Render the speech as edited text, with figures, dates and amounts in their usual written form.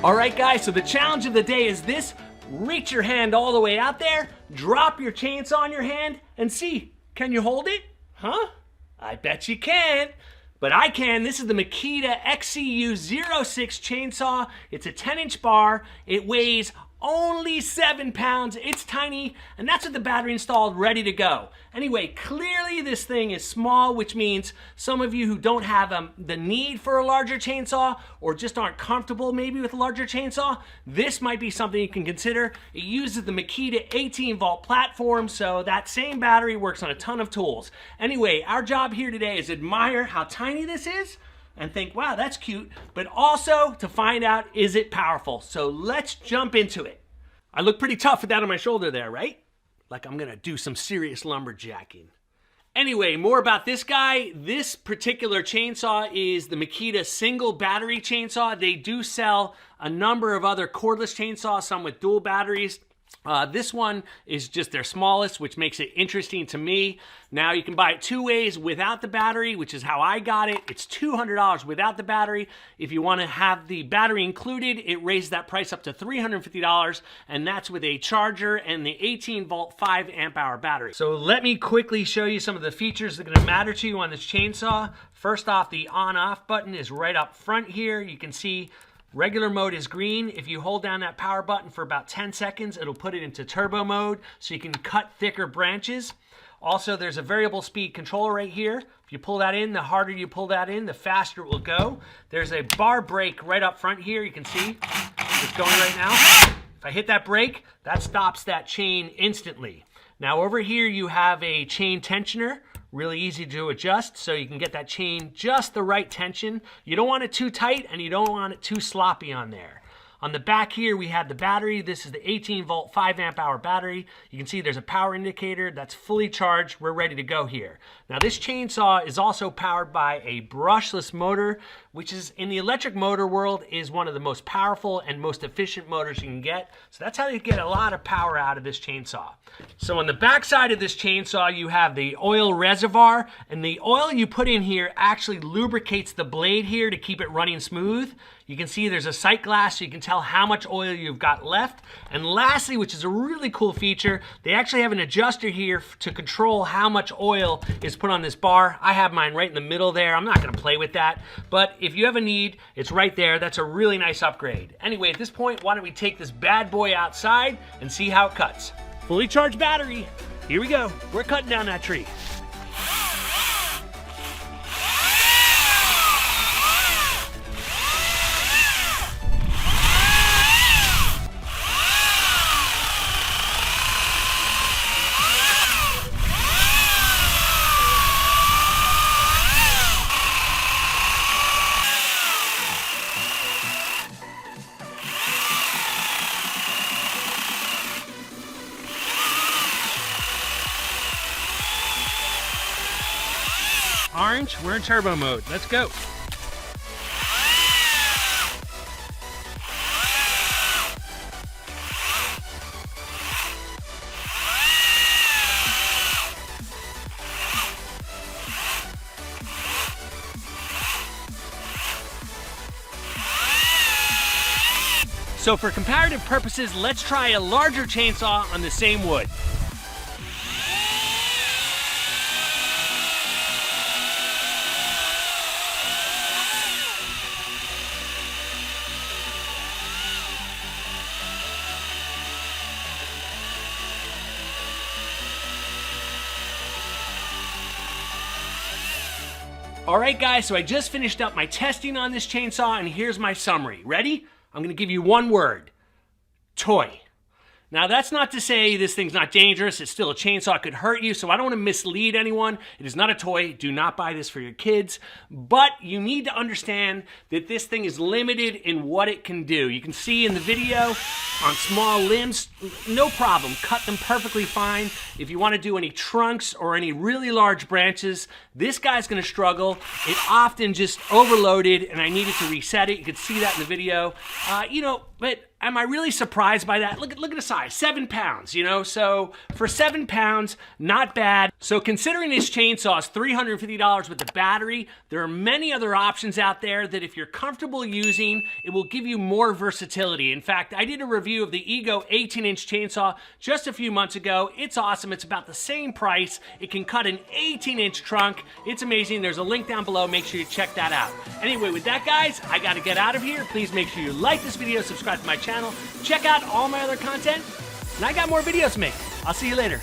All right, guys, so the challenge of the day is this. Reach your hand all the way out there, drop your chainsaw on your hand, and see, can you hold it? Huh? I bet you can't. But I can. This is the Makita XCU06 chainsaw. It's a 10-inch bar. It weighs only 7 pounds. It's tiny, and that's with the battery installed, ready to go. Anyway, clearly this thing is small, which means some of you who don't have the need for a larger chainsaw or just aren't comfortable maybe with a larger chainsaw, this might be something you can consider. It uses the Makita 18-volt platform, so that same battery works on a ton of tools. Anyway, our job here today is admire how tiny this is and think, wow, that's cute, but also to find out, is it powerful? So let's jump into it. I look pretty tough with that on my shoulder there, right? Like I'm gonna do some serious lumberjacking. Anyway, more about this guy. This particular chainsaw is the Makita single battery chainsaw. They do sell a number of other cordless chainsaws, some with dual batteries. This one is just their smallest, which makes it interesting to me. Now you can buy it two ways: without the battery, which is how I got it. It's $200 without the battery. If you want to have the battery included, it raises that price up to $350, and that's with a charger and the 18-volt 5 amp hour battery. So let me quickly show you some of the features that are going to matter to you on this chainsaw. First off, the on-off button is right up front here. You can see regular mode is green. If you hold down that power button for about 10 seconds, it'll put it into turbo mode so you can cut thicker branches. Also, there's a variable speed controller right here. If you pull that in, the harder you pull that in, the faster it will go. There's a bar brake right up front here. You can see it's going right now. If I hit that brake, that stops that chain instantly. Now over here you have a chain tensioner. Really easy to adjust, so you can get that chain just the right tension. You don't want it too tight and you don't want it too sloppy on there. On the back here we have the battery. This is the 18-volt 5 amp hour battery. You can see there's a power indicator that's fully charged. We're ready to go here. Now this chainsaw is also powered by a brushless motor, which is in the electric motor world is one of the most powerful and most efficient motors you can get. So that's how you get a lot of power out of this chainsaw. So on the back side of this chainsaw you have the oil reservoir, and the oil you put in here actually lubricates the blade here to keep it running smooth. You can see there's a sight glass so you can tell how much oil you've got left. And lastly, which is a really cool feature, they actually have an adjuster here to control how much oil is put on this bar. I have mine right in the middle there. I'm not gonna play with that, but if you have a need, it's right there. That's a really nice upgrade. Anyway, at this point, why don't we take this bad boy outside and see how it cuts. Fully charged battery. Here we go. We're cutting down that tree. Orange, we're in turbo mode. Let's go. So for comparative purposes, let's try a larger chainsaw on the same wood. All right, guys, so I just finished up my testing on this chainsaw, and here's my summary. Ready? I'm gonna give you one word: toy. Now, that's not to say this thing's not dangerous. It's still a chainsaw. It could hurt you, so I don't want to mislead anyone. It is not a toy. Do not buy this for your kids. But you need to understand that this thing is limited in what it can do. You can see in the video on small limbs, no problem. Cut them perfectly fine. If you want to do any trunks or any really large branches, this guy's going to struggle. It often just overloaded, and I needed to reset it. You could see that in the video. You know, But am I really surprised by that? Look at the size, 7 pounds, you know? So for 7 pounds, not bad. So considering this chainsaw is $350 with the battery, there are many other options out there that if you're comfortable using, it will give you more versatility. In fact, I did a review of the Ego 18-inch chainsaw just a few months ago. It's awesome. It's about the same price. It can cut an 18-inch trunk. It's amazing. There's a link down below. Make sure you check that out. Anyway, with that, guys, I got to get out of here. Please make sure you like this video, subscribe to my channel, check out all my other content, and I got more videos to make. I'll see you later.